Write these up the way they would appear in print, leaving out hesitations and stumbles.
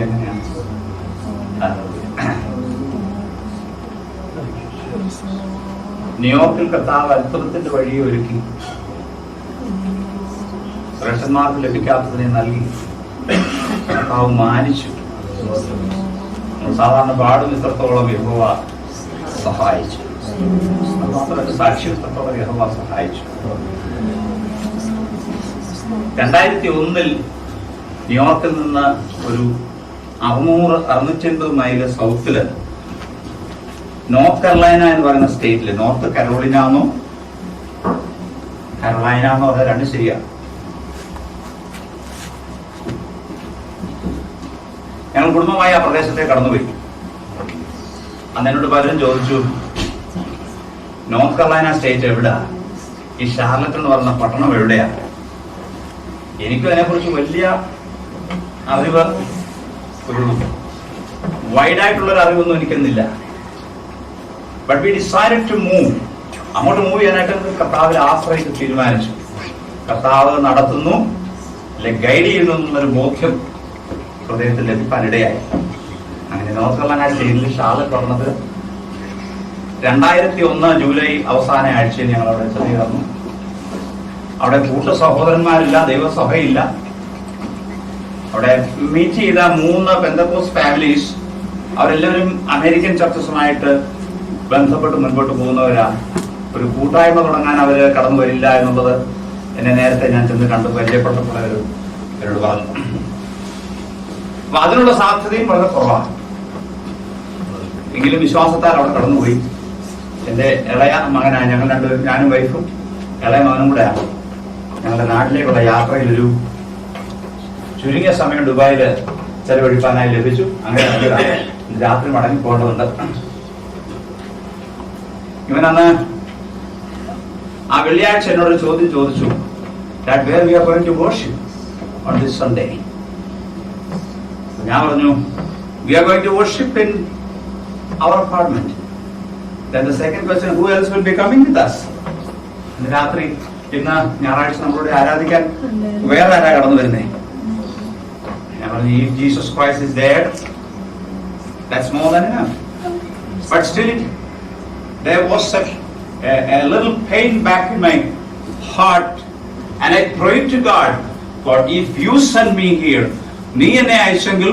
എങ്ങനെയാണ്? ന്യൂയോർക്കിൽ കർത്താവ് അത്ഭുതത്തിന്റെ വഴി ഒരുക്കി, ശ്രേഷ്ഠന്മാർക്ക് ലഭിക്കാത്തതിനെ നൽകി കർത്താവ് മാനിച്ചു. സാധാരണ പാടും ഇത്രത്തോളം യഹോവ സഹായിച്ചു. മാത്രമല്ല സാക്ഷ്യത്തോളം യഹോവ സഹായിച്ചു. 2001 ന്യൂയോർക്കിൽ നിന്ന് ഒരു 650 മൈല് സൗത്തില് നോർത്ത് കരോളൈന എന്ന് പറയുന്ന സ്റ്റേറ്റില്, നോർത്ത് കരോളിനാന്നോ കരോളൈനാന്നോ അത് രണ്ടും ശരിയാ, ഞങ്ങൾ കുടുംബമായി ആ പ്രദേശത്തേക്ക് കടന്നുപോയി. അന്ന് എന്നോട് പലരും ചോദിച്ചു, നോർത്ത് കരോളൈന സ്റ്റേറ്റ് എവിടെയാ, ഈ ഷാർലറ്റ് എന്ന് പറയുന്ന പട്ടണം എവിടെയാ? എനിക്കും അതിനെക്കുറിച്ച് വലിയ അറിവ്, ഒരു വൈഡായിട്ടുള്ളൊരു അറിവൊന്നും എനിക്കൊന്നില്ല. But we decided to move. അങ്ങോട്ട് മൂവ് ചെയ്യാനായിട്ട് കർത്താവിൽ ആശ്രയിച്ച് തീരുമാനിച്ചു. കർത്താവ് നടത്തുന്നു, അല്ലെ ഗൈഡ് ചെയ്യുന്നു എന്നൊരു ബോധ്യം ഹൃദയത്തിൽ ലഭിക്കാനിടയായി. അങ്ങനെ നോർത്ത് കരോളൈന സ്റ്റേറ്റിൽ ഷാർലറ്റ് പറഞ്ഞത് 2001 ജൂലൈ അവസാന ആഴ്ചയിൽ ഞങ്ങൾ അവിടെ ചെന്നു. അവിടെ കൂട്ട സഹോദരന്മാരില്ല, ദൈവസഭയില്ല. അവിടെ മീറ്റ് ചെയ്ത 3 പെന്തക്കോസ്റ്റ് ഫാമിലീസ്, അവരെല്ലാവരും അമേരിക്കൻ ചർച്ചസുമായിട്ട് ബന്ധപ്പെട്ട് മുൻപോട്ട് പോകുന്നവരാ. ഒരു കൂട്ടായ്മ തുടങ്ങാൻ അവര് കടന്നു വരില്ല എന്നുള്ളത് എന്നെ നേരത്തെ ഞാൻ ചെന്ന് കണ്ട് പരിചയപ്പെട്ടപ്പോൾ എന്നോട് പറഞ്ഞു. അപ്പൊ അതിനുള്ള സാധ്യതയും വളരെ കുറവാണ്. എങ്കിലും വിശ്വാസത്താൽ അവിടെ കടന്നുപോയി. എന്റെ ഇളയ മകനായ ഞങ്ങൾ രണ്ടുപേരും, ഞാനും വൈഫും ഇളയ മകനും കൂടെയാണ്. ഞങ്ങളുടെ നാട്ടിലേക്കുള്ള യാത്രയിൽ ഒരു ചുരുങ്ങിയ സമയം ദുബായില് ചെലവഴിക്കാനായി ലഭിച്ചു. അങ്ങനെ രാത്രി മടങ്ങി പോകേണ്ടതുണ്ട്. ഇവനന്ന് ആ വെള്ളിയാഴ്ച എന്നോട് ചോദ്യം ചോദിച്ചു, that where we are going to worship on this Sunday. ഞാൻ പറഞ്ഞു, we are going to worship in our apartment. Then the second question, who else will be coming with us? ഇന്ന് രാത്രി, ഇന്ന് ഞായറാഴ്ച നമ്മളോട് ആരാധിക്കാൻ വേറെ ആരാ കടന്നു വരുന്നേ? ഞാൻ പറഞ്ഞു, if Jesus Christ is there, that's more than enough. But still there was a little pain back in my heart, and I prayed to God, God, if you send me here, നീ എന്നെ അയച്ചെങ്കിൽ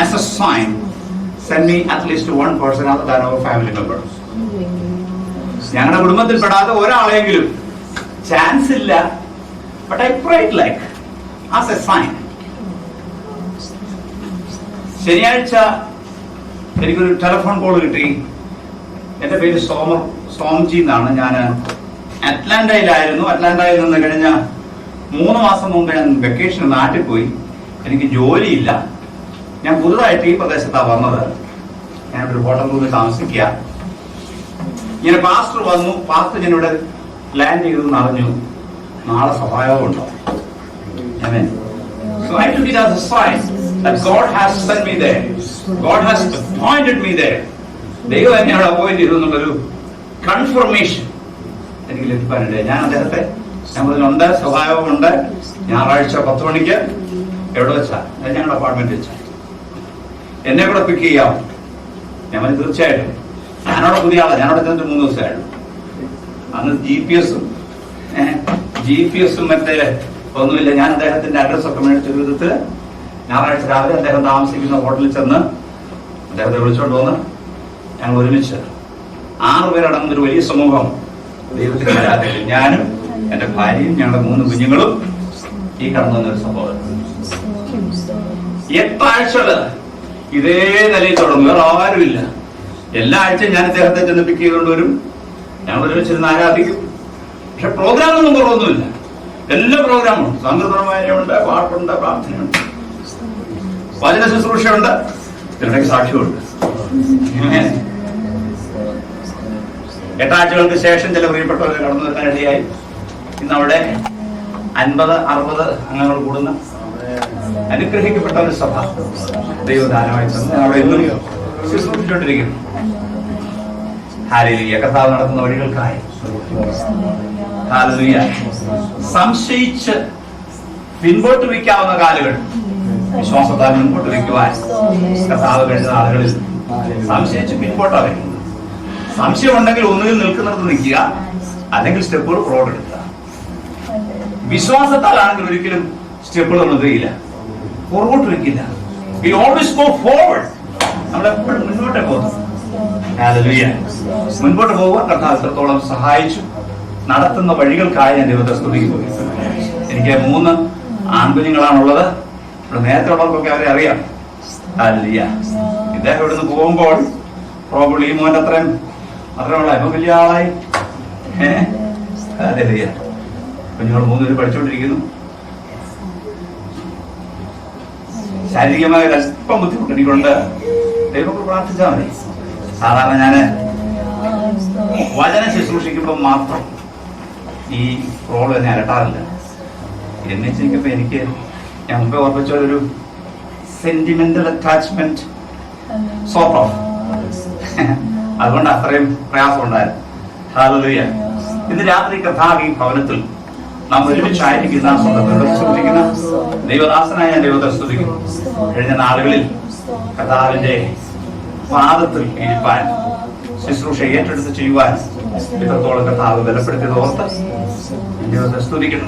as a sign, send me at least one person other than our family members. ഞങ്ങളുടെ കുടുംബത്തിൽപ്പെടാത്ത ഒരാളെങ്കിലും chance ഇല്ല. But I prayed like as a sign. ശനിയാഴ്ച എനിക്കൊരു telephone call കിട്ടി. എന്റെ പേര് സോംജി എന്നാണ്. ഞാൻ അറ്റ്ലാന്റയിലായിരുന്നു. അറ്റ്ലാന്റയിൽ നിന്ന് കഴിഞ്ഞ 3 മാസം മുമ്പ് ഞാൻ വെക്കേഷൻ നാട്ടിൽ പോയി. എനിക്ക് ജോലിയില്ല. ഞാൻ പുതുതായിട്ട് ഈ പ്രദേശത്താണ് വന്നത്. ഞാനൊരു ഹോട്ടൽ റൂമിൽ താമസിക്കുക. ഇങ്ങനെ പാസ്റ്റർ വന്നു. പാസ്റ്റർ ഞാനിവിടെ ലാൻഡ് ചെയ്തെന്ന് അറിഞ്ഞു. നാളെ സഭായോഗം ഉണ്ടോ? So I took it as a sign that God has sent me there. God has appointed me there. ദൈവം എന്നെ അവിടെ അപ്പോയിന്റ് ചെയ്തു എന്നുള്ളൊരു കൺഫർമേഷൻ എനിക്ക് ലഭിക്കാനുണ്ട്. ഞാൻ അദ്ദേഹത്തെ ഞങ്ങളിലുണ്ട്, സഭായോഗമുണ്ട് ഞായറാഴ്ച 10 മണിക്ക്. എവിടെ വെച്ചാ? ഞങ്ങളുടെ അപ്പാർട്ട്മെന്റ് വെച്ചാൽ. എന്നെ കൂടെ പിക്ക് ചെയ്യാം? ഞാൻ പറഞ്ഞു തീർച്ചയായിട്ടും. ഞാനവിടെ പുതിയ ആളാണ്. ഞാനവിടെ ചെന്നിട്ട് 3 ദിവസമായിരുന്നു. അന്ന് GPS മറ്റേ ഒന്നുമില്ല. ഞാൻ അദ്ദേഹത്തിന്റെ അഡ്രസ് ഒക്കെ മേടിച്ചൊരു വിധത്തിൽ ഞായറാഴ്ച രാവിലെ അദ്ദേഹം താമസിക്കുന്ന ഹോട്ടലിൽ ചെന്ന് അദ്ദേഹത്തെ വിളിച്ചോണ്ട് വന്ന് ഞങ്ങൾ ഒരുമിച്ച് 6 പേരടങ്ങുന്ന ഒരു വലിയ സമൂഹം ദൈവത്തിന്റെ ആരാധനയിൽ ഞാനും എന്റെ ഭാര്യയും ഞങ്ങളുടെ 3 കുഞ്ഞുങ്ങളും ഈ കടന്നു വന്നൊരു സംഭവം 8 ആഴ്ചകള് ഇതേ നിലയിൽ തുടങ്ങും. വേറെ ആരുമില്ല. എല്ലാ ആഴ്ചയും ഞാൻ അദ്ദേഹത്തെ ചെന്ന് പിക്ക് ചെയ്തുകൊണ്ട് വരും. ഞങ്ങൾ ഒരുമിച്ചിരുന്ന് ആരാധിക്കും. പക്ഷെ പ്രോഗ്രാമൊന്നും കുറവൊന്നുമില്ല. എല്ലാ പ്രോഗ്രാമും സംഘടനമായുണ്ട്, പാട്ടുണ്ട്, പ്രാർത്ഥനയുണ്ട്, വചന ശുശ്രൂഷയുണ്ട്, ഇതിനിടയ്ക്ക് സാക്ഷ്യമുണ്ട്. 8 ആഴ്ചകൾക്ക് ശേഷം ചില പ്രിയപ്പെട്ടവരെ കടന്നു വരുത്താൻ ഇടയായി. ഇന്ന് അവിടെ 50-60 അംഗങ്ങൾ കൂടുന്ന അനുഗ്രഹിക്കപ്പെട്ട ഒരു സഭ ദൈവദാനമായി തന്നെ അവിടെ ഇന്നും ശുശ്രൂഷിച്ചുകൊണ്ടിരിക്കുന്നു. ഹല്ലേലൂയ. കർത്താവ് നടത്തുന്ന വഴികൾക്കായി ഹല്ലേലൂയ. സംശയിച്ച് പിൻപോട്ട് വയ്ക്കാവുന്ന കാലുകൾ വിശ്വാസത്താൽ മുൻപോട്ട് വയ്ക്കുവാൻ കർത്താവ് കഴിഞ്ഞ ആളുകളിൽ സംശയിച്ച് പിൻപോട്ടാ വയ്ക്കുന്നത്. സംശയമുണ്ടെങ്കിൽ ഒന്നുകിൽ നിൽക്കുന്നിടത്ത് നിൽക്കുക, അല്ലെങ്കിൽ സ്റ്റെപ്പുകൾ ഫോർവേഡ് എടുക്കുക. വിശ്വാസത്താലാണെങ്കിൽ ഒരിക്കലും സ്റ്റെപ്പുകൾ ഒന്നുകയില്ല, forward വയ്ക്കില്ല. We always go forward. നമ്മളെപ്പോഴും മുന്നോട്ടേ പോകുന്നു. മുൻപോട്ട് പോവുക. കർത്താവ് എത്രത്തോളം സഹായിച്ചു. നടത്തുന്ന വഴികൾക്കായി ഞാൻ ദൈവത്തെ സ്തുതിക്കുന്നു. എനിക്ക് 3 ആൺകുഞ്ഞുങ്ങളാണുള്ളത്. ഇവിടെ നേരത്തെ ഉള്ളവർക്കൊക്കെ അവരെ അറിയാം. ഇദ്ദേഹം ഇവിടുന്ന് പോകുമ്പോൾ പ്രോബബ്ലി ഈ മോന്റെ അത്രയുള്ള ഇപ്പൊ വലിയ ആളായി. കുഞ്ഞുങ്ങൾ 3 പേര് പഠിച്ചുകൊണ്ടിരിക്കുന്നു. ശാരീരികമായ ഒരല്പം ബുദ്ധിമുട്ട് എനിക്കുണ്ട്. ദൈവത്തോട് പ്രാർത്ഥിച്ചാൽ മതി. സാധാരണ ഞാന് വചനം ശുശ്രൂഷിക്കുമ്പോൾ മാത്രം ഈ പ്രോബ്ലം എന്നെ അലട്ടാറില്ല. എന്നെ ചെയ്യുമ്പോ എനിക്ക് ഞാൻ മുമ്പേ ഓർപ്പിച്ച ഒരു സെന്റിമെന്റൽ അറ്റാച്ച്മെന്റ് സോർട്ട് ഓഫ്, അതുകൊണ്ട് അത്രയും പ്രയാസം ഉണ്ടായിരുന്നു. ഹല്ലേലൂയ. ഇന്ന് രാത്രി കർത്താവ് ഈ ഭവനത്തിൽ നാം ഒരുമിച്ചായിരിക്കുന്ന സ്തുതിക്കുന്ന ദൈവദാസനായ ഞാൻ ദൈവത്തെ സ്തുതിക്കുന്നു. കഴിഞ്ഞ നാളുകളിൽ കർത്താവിന്റെ പാദത്തിൽ ഇരിപ്പാൻ, ശുശ്രൂഷ ഏറ്റെടുത്ത് ചെയ്യുവാൻ ഇത്രത്തോളം കർത്താവ് ബലപ്പെടുത്തിയത് ഓർത്ത് ദൈവത്തെ സ്തുതിക്കുന്നു.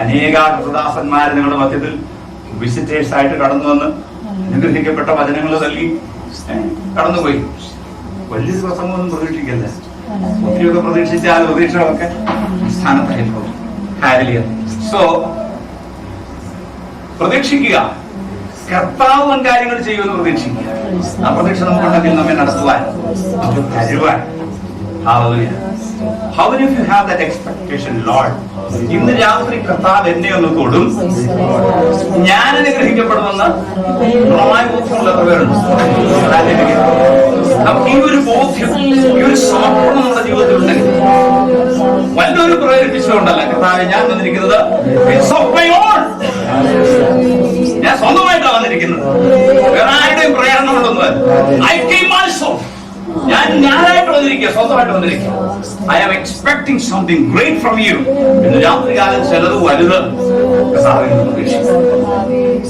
അനേക കൃതദാസന്മാർ നിങ്ങളുടെ മധ്യത്തിൽ വിസിറ്റേഴ്സ് ആയിട്ട് കടന്നു വന്ന് അനുഗ്രഹിക്കപ്പെട്ട വചനങ്ങൾ നൽകി കടന്നുപോയി. വലിയൊരു പ്രസംഗമൊന്നും പ്രതീക്ഷിക്കില്ല. ഒത്തിരിയൊക്കെ പ്രതീക്ഷിച്ചാൽ പ്രതീക്ഷകളൊക്കെ സ്ഥാനത്തായിരിക്കും. സോ പ്രതീക്ഷിക്കുക, കർത്താവ് വൻ കാര്യങ്ങൾ ചെയ്യുമെന്ന് പ്രതീക്ഷിക്കുക. ആ പ്രതീക്ഷ നമുക്കുണ്ടെങ്കിൽ നമ്മെ നടത്തുവാൻ, നമുക്ക് തരുവാൻ. How many of you have that expectation, Lord? ഇന്ന് രാത്രി കർത്താവ് എന്നെ ഒന്ന് തൊടും, ഞാൻ അനുഗ്രഹിക്കപ്പെടുമെന്ന് ബോധ്യമുള്ള പേരുണ്ട്. നമുക്ക് ഈ ഒരു ബോധ്യം, ഈ ഒരു സമർപ്പണം നമ്മുടെ ജീവിതത്തിൽ ഉണ്ടെങ്കിൽ വല്ലൊരു പ്രേരിപ്പിച്ചുകൊണ്ടല്ല കർത്താവെ ഞാൻ വന്നിരിക്കുന്നത്, ഞാൻ സ്വന്തമായിട്ടാണ് വന്നിരിക്കുന്നത്. വേറെ ആരുടെയും പ്രേരണ കൊണ്ടൊന്നും I came myself. ഞാനായിട്ട് വന്നിരിക്കുക, സ്വന്തമായിട്ട് വന്നിരിക്കുക. I am expecting something great from you. ഇന്ന് രാത്രികാലം ചിലത് വലുത്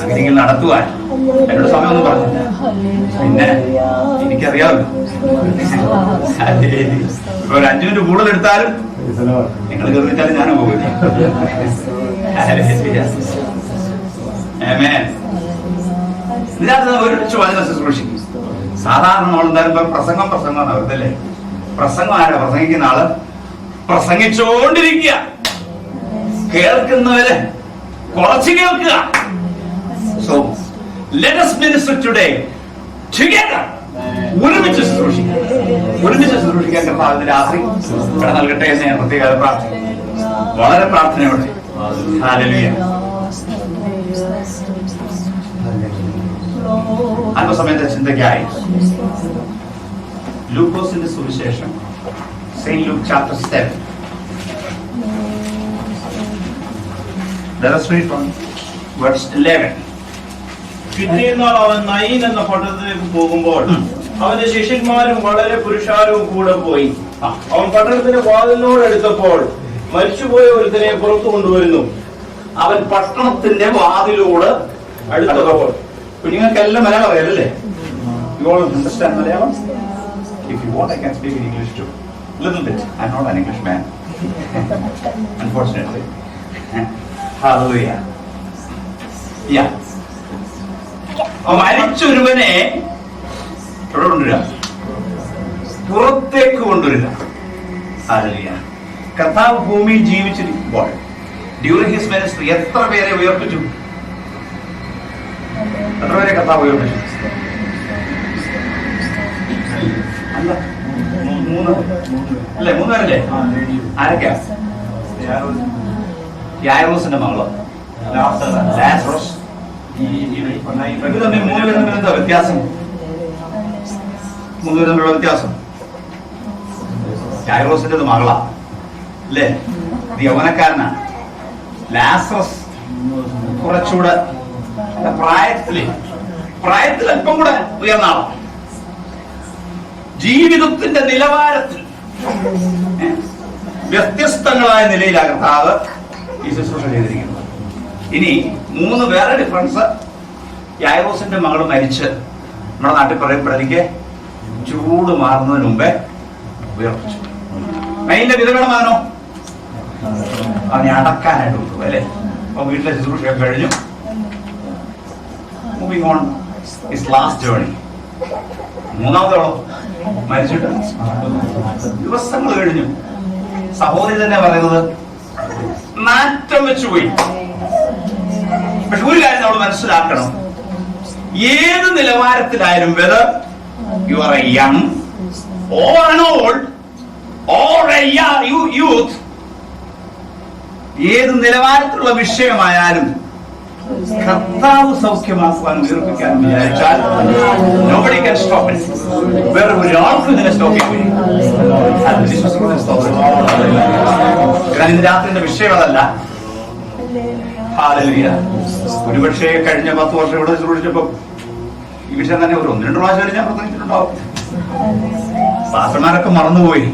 അങ്ങനെയെങ്കിൽ നടത്തുവാൻ എന്നോട് സമയമൊന്നും പറഞ്ഞില്ല. പിന്നെ എനിക്കറിയാമല്ലോ, ഇപ്പൊ ഒരു 5 മിനിറ്റ് കൂടുതൽ എടുത്താലും നിങ്ങൾ കയറിച്ചാലും ഞാനും പോകില്ല. ഇതിനകത്ത് ഒരു വചനം ശുശ്രൂഷിക്കും. സാധാരണ നമ്മൾ എന്തായാലും പ്രസംഗം അവരുതല്ലേ, പ്രസംഗം ആരാ പ്രസംഗിക്കുന്ന ആള്? പ്രസംഗിച്ചോണ്ടിരിക്കുക, കേൾക്കുന്നവര് കുറച്ച് കേൾക്കുക. So let us minister today together. ഒരുമിച്ച് ശുശ്രൂഷിക്കാൻ കർത്താവിന്റെ രാത്രി ഇവിടെ നൽകട്ടെ എന്ന് ഞാൻ പ്രത്യേക പ്രാർത്ഥിക്കുന്നു. വളരെ പ്രാർത്ഥനയോടെ. ഹല്ലേലൂയ. അല്പസമയത്തെ ചിന്തയ്ക്കായി ലൂക്കോസിന്റെ സുവിശേഷം, saint Luke chapter 7. Let us read from verse 11. പിറ്റേന്നാൾ അവൻ നയീൻ എന്ന പട്ടണത്തിലേക്ക് പോകുമ്പോൾ അവന്റെ ശിഷ്യന്മാരും വളരെ പുരുഷാരവും കൂടെ പോയി. അവൻ പട്ടണത്തിന്റെ വാതിലിനോട് അടുത്തപ്പോൾ മരിച്ചുപോയ ഒരുത്തനെ പുറത്തു കൊണ്ടുവരുന്നു. അവൻ പട്ടണത്തിന്റെ വാതിലോട് അടുത്തപ്പോൾ. കുഞ്ഞുങ്ങൾക്കെല്ലാം Malayalam അറിയാലല്ലേ? You all understand Malayalam? If you want, I can speak in English too. Little bit. I'm not an English man. Unfortunately. Hallelujah. Yeah. മരിച്ചൊരുവനെ എവിടെ കൊണ്ടുവരിക? പുറത്തേക്ക് കൊണ്ടുവരിക. ഹല്ലേലൂയ. കർത്താവ് ഭൂമിയിൽ ജീവിച്ചിരിക്കുമ്പോൾ ഡ്യൂറിംഗ് ഹിസ് മിനിസ്ട്രി എത്ര പേരെ ഉയർപ്പിച്ചു? എത്ര പേരെ കർത്താവ് ഉയർപ്പിച്ചു? അല്ല, 3 അല്ലേ? 3 പേരല്ലേ? ആരൊക്കെയാ? യായിറോസിന്റെ മകള് ലാസറസ്. ഇത് തമ്മിൽ 3 പേരും തമ്മിൽ എന്താ വ്യത്യാസം? 3 പേരും തമ്മിലുള്ള വ്യത്യാസം, യായിറോസിന്റെ മകളാ അല്ലേ? യൗവനക്കാരനാണ്. ലാസറസ് കുറച്ചുകൂടെ പ്രായത്തിൽ അല്പം കൂടെ ഉയർന്ന ആളാണ്. ജീവിതത്തിന്റെ നിലവാരത്തിൽ വ്യത്യസ്തങ്ങളായ നിലയിലാണ് കർത്താവ് ഈ ശുശ്രൂഷ ചെയ്തിരിക്കുന്നത്. ഇനി 3 വേറെ ഡിഫറൻസ് യായിറോസിന്റെ മകൾ മരിച്ച് നമ്മുടെ നാട്ടിൽ പറയപ്പെടുക ചൂട് മാറുന്നതിന് മുമ്പേ ഉയർപ്പിച്ചു. അതിന്റെ വിതരണം അവനോ അവനെ അടക്കാനായിട്ട് കൊടുത്തു അല്ലെ. അപ്പൊ വീട്ടിലെ ശുശ്രൂഷയൊക്കെ കഴിഞ്ഞു. Moving on his last journey. മൂന്നാമതോളം മരിച്ചിട്ട് ദിവസങ്ങൾ കഴിഞ്ഞു. സഹോദരി തന്നെ പറയുന്നത് നാറ്റം വെച്ചുപോയി. പക്ഷെ ഒരു കാര്യം നമ്മൾ മനസ്സിലാക്കണം, ഏത് നിലവാരത്തിലായാലും whether you are a young or an old or a youth, ഏത് നിലവാരത്തിലുള്ള വിഷയമായാലും കർത്താവ് സൗഖ്യമാക്കുവാൻ ഉയർപ്പിക്കാൻ വിചാരിച്ചാൽ nobody can stop it. വേറെ ഒരാൾക്കും ഇതിനെ സ്റ്റോപ്പ് ചെയ്യാൻ ഇന്ന് രാത്രിന്റെ വിഷയം അതല്ല. ഹല്ലേലൂയ. ഒരുപക്ഷെ കഴിഞ്ഞ 10 വർഷം ഇവിടെ ചോദിച്ചപ്പോ ഈ വിഷയം തന്നെ ഒരു 1-2 പ്രാവശ്യം ഞാൻ പ്രസംഗിച്ചിട്ടുണ്ടാവും. പാസ്റ്റർമാരൊക്കെ മറന്നുപോയി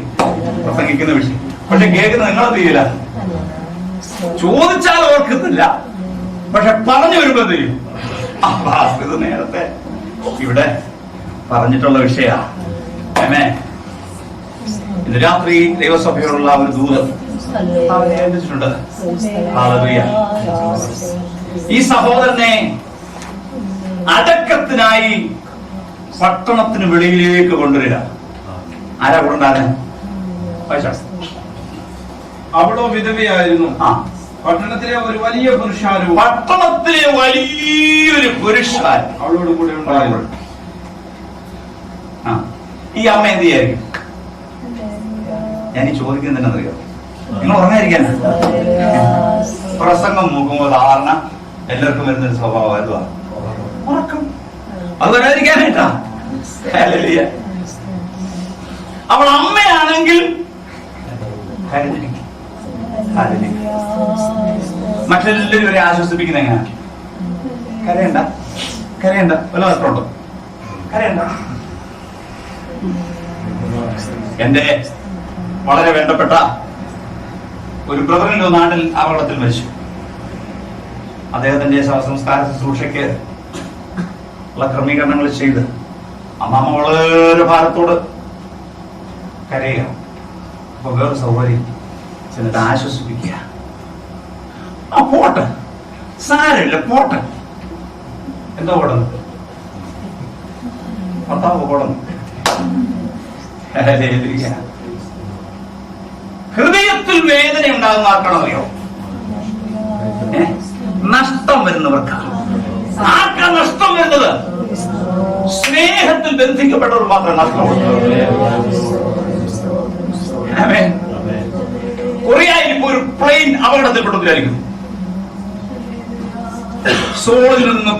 പ്രസംഗിക്കുന്ന വിഷയം. പക്ഷെ കേൾക്കുന്ന നിങ്ങളെന്ത് ചെയ്യില്ല, ചോദിച്ചാൽ ഓർക്കുന്നില്ല, പക്ഷെ പറഞ്ഞു വരുമ്പോ ചെയ്യും. ഇത് നേരത്തെ ഇവിടെ പറഞ്ഞിട്ടുള്ള വിഷയമാണ്. ഇന്ന് രാത്രി ദൈവസഭയോടുള്ള ഒരു ദൂത് ഏൽപ്പിച്ചിട്ടുണ്ട്. ഈ സഹോദരനെ അടക്കത്തിനായി പട്ടണത്തിന് വെളിയിലേക്ക് കൊണ്ടുവരിക. ആരാ കൊണ്ടുവരാൻ? അവളോ വിധവയായിരുന്നു. പട്ടണത്തിലെ ഒരു വലിയ പുരുഷാരവും പട്ടണത്തിലെ വലിയൊരു പുരുഷൻ അവളോട് കൂടെ ഉണ്ടായിരുന്നു. ഈ അമ്മ എന്ത് ചെയ്യായിരിക്കും? ഞാൻ ഈ ചോദിക്കുന്നത് എന്നറിയോ, നിങ്ങൾ ഉറങ്ങാതിരിക്കാൻ പ്രസംഗം നോക്കുമ്പോൾ ധാരണ എല്ലാവർക്കും വരുന്നൊരു സ്വഭാവം ഉറക്കം. അത് വരാതിരിക്കാനായിട്ടാ. അവൾ അമ്മയാണെങ്കിൽ മറ്റെല്ലാവരും ഇവരെ ആശ്വസിപ്പിക്കുന്ന എങ്ങനെയാ? കരയണ്ട, കരയണ്ട, വല്ല നഷ്ടമുണ്ടോ? കരയണ്ട. എന്റെ വളരെ വേണ്ടപ്പെട്ട ഒരു ബ്രദറിന്റെ നാട്ടിൽ അപകടത്തിൽ മരിച്ചു. അദ്ദേഹത്തിന്റെ ശവസംസ്കാര ശുശ്രൂഷയ്ക്ക് ഉള്ള ക്രമീകരണങ്ങൾ ചെയ്ത് അമ്മാമ്മ വളരെ ഭാരത്തോട് കരയുക. അപ്പൊ വേറെ സൗകര്യം ചെന്നിട്ട് ആശ്വസിപ്പിക്കുക. ആ പോട്ടെ, സാരമില്ല, പോട്ടെ. എന്താ ഓടുന്നത്? ഭർത്താവ് ഓടുന്നു. ഹൃദയത്തിൽ വേദന ഉണ്ടാകുന്ന ആർക്കാണെന്നറിയോ? നഷ്ടം വരുന്നവർക്കാണ്. ആർക്കാ നഷ്ടം വരുന്നത്? സ്നേഹത്തിൽ ബന്ധിക്കപ്പെട്ടവർ മാത്രമേ നഷ്ടമുള്ളൂ. കൊറിയയിൽ ഇപ്പൊ ഒരു പ്ലെയിൻ അപകടത്തിൽപ്പെട്ടിരിക്കുന്നു. സോളിൽ നിന്ന്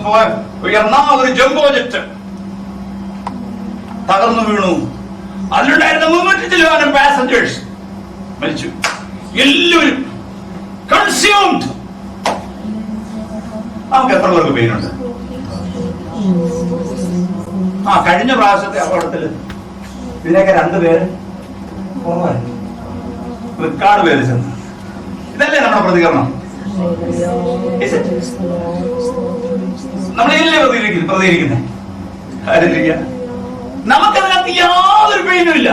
ഉയർന്ന ഒരു ജംബോ ജെറ്റ് തകർന്നു വീണു. അതിലുണ്ടായിരുന്ന 300 ചിലവാനം പാസഞ്ചേഴ്സ് മരിച്ചു. എല്ലാവരും കൺസ്യൂംഡ്. നമുക്ക് എത്ര പേർക്ക് പെയിനുണ്ട്? കഴിഞ്ഞ പ്രാവശ്യത്തെ അപകടത്തിൽ ഇതിനൊക്കെ 2 പേര് കുറവായിരുന്നു. റെക്കോർഡ് പേര് ചെന്ന്. ഇതല്ലേ നമ്മുടെ പ്രതികരണം? നമ്മളെല്ലാം പ്രതികരിക്കുന്നത് നമുക്കതിനകത്ത് യാതൊരു പെയിനും ഇല്ല.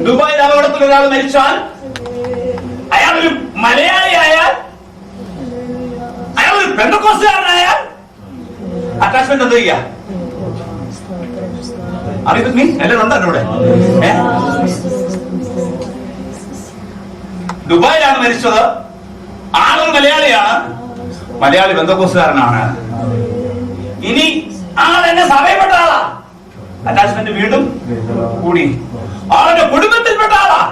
ദുബായിൽ അപകടത്തിൽ ഒരാൾ മരിച്ചാൽ അയാളൊരു മലയാളിയായാൽ, അയാളൊരു പെന്തക്കോസ്തുകാരനായാൽ അറ്റാച്ച്മെന്റ് എന്താ ചെയ്യാ? അറിയത് മീ എല്ലാവരും ഉണ്ടോ ഇവിടെ? ദുബായിലാണ് മരിച്ചത്. ആളൊരു മലയാളിയാണ്, മലയാളി പെന്തക്കോസ്തുകാരനാണ്. ഇനി ആളെന്നെ സഭയിൽപ്പെട്ട ആളാ, അറ്റാച്ച്മെന്റ് വീണ്ടും കൂടി. ആളുടെ കുടുംബത്തിൽപ്പെട്ട ആളാ,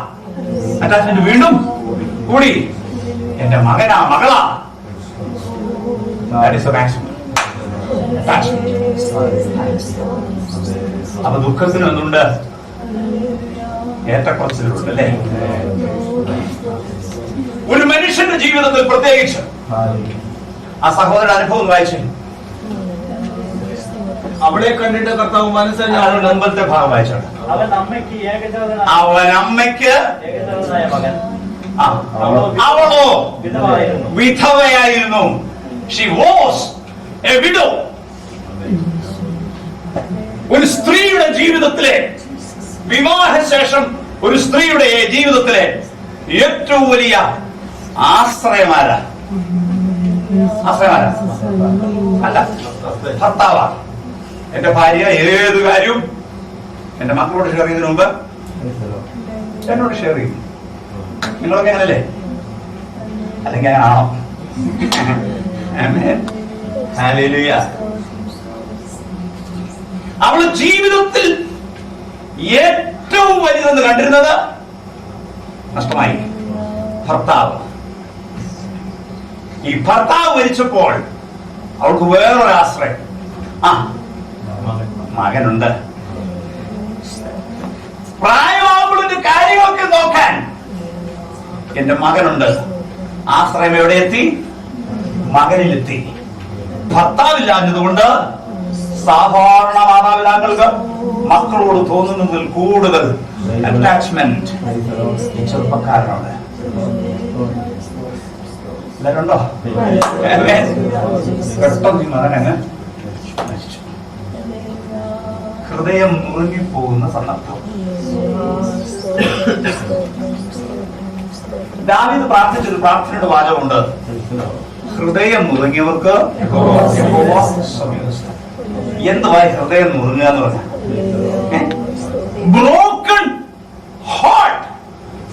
അറ്റാച്ച്മെന്റ് വീണ്ടും കൂടി. എന്റെ മകനാ, മകളാ, അപ്പൊ ദുഃഖത്തിന് എന്തുണ്ട്? ഏറ്റക്കുറച്ചിലുണ്ട് അല്ലേ? ഒരു മനുഷ്യന്റെ ജീവിതത്തിൽ പ്രത്യേകിച്ച് ആ സഹോദരൻ അനുഭവം വായിച്ചു. അവളെ കണ്ടിട്ട് കർത്താവ് മനസ്സിലായി. മുമ്പത്തെ ഭാഗം വായിച്ചാണ്. അവൻ അമ്മയ്ക്ക് അവളോ വിധവയായിരുന്നു. വിധവയായിരുന്നു. She was a widow. ഒരു സ്ത്രീയുടെ ജീവിതത്തിലെ വിവാഹശേഷം ഒരു സ്ത്രീയുടെ ജീവിതത്തിലെ ഏറ്റവും വലിയ ആശ്രയമാരാ? അല്ല, ഭർത്താവാ. എന്റെ ഭാര്യ ഏത് കാര്യവും എന്റെ മക്കളോട് ഷെയർ ചെയ്യുന്നതിന് മുമ്പ് എന്നോട് ഷെയർ ചെയ്യും. നിങ്ങളൊക്കെ അങ്ങനല്ലേ? അല്ലെങ്കിൽ അങ്ങനാണോ? ഹല്ലേലൂയ. അവള് ജീവിതത്തിൽ ഏറ്റവും വലുതെന്ന് കണ്ടിരുന്നത് നഷ്ടമായി ഭർത്താവ്. ഈ ഭർത്താവ് മരിച്ചപ്പോൾ അവൾക്ക് വേറൊരു ആശ്രയം. മകനുണ്ട്. പ്രായമാകുമ്പോഴൊരു കാര്യങ്ങളൊക്കെ നോക്കാൻ എന്റെ മകനുണ്ട്. ആശ്രയം എവിടെ എത്തി? മകനിലെത്തി. ഭർത്താവില്ലാഞ്ഞതുകൊണ്ട് സാധാരണ മാതാപിതാക്കൾക്ക് മക്കളോട് തോന്നുന്നതിൽ കൂടുതൽ അറ്റാച്ച്മെന്റ് ചെറുപ്പക്കാരനോട്. എല്ലാരുണ്ടോ? പെട്ടെന്ന് മകനങ്ങ് ഹൃദയം മുറുകിപ്പോകുന്ന സന്ദർഭം. ദാവീദ് പ്രാർത്ഥിച്ചൊരു പ്രാർത്ഥനയുടെ വാചകമുണ്ട്. ഹൃദയം മുറുങ്ങിയവർക്ക് എന്തുവായി ഹൃദയം മുറുങ്ങുക എന്ന് പറഞ്ഞ ബ്രോക്കൺ ഹാർട്ട്.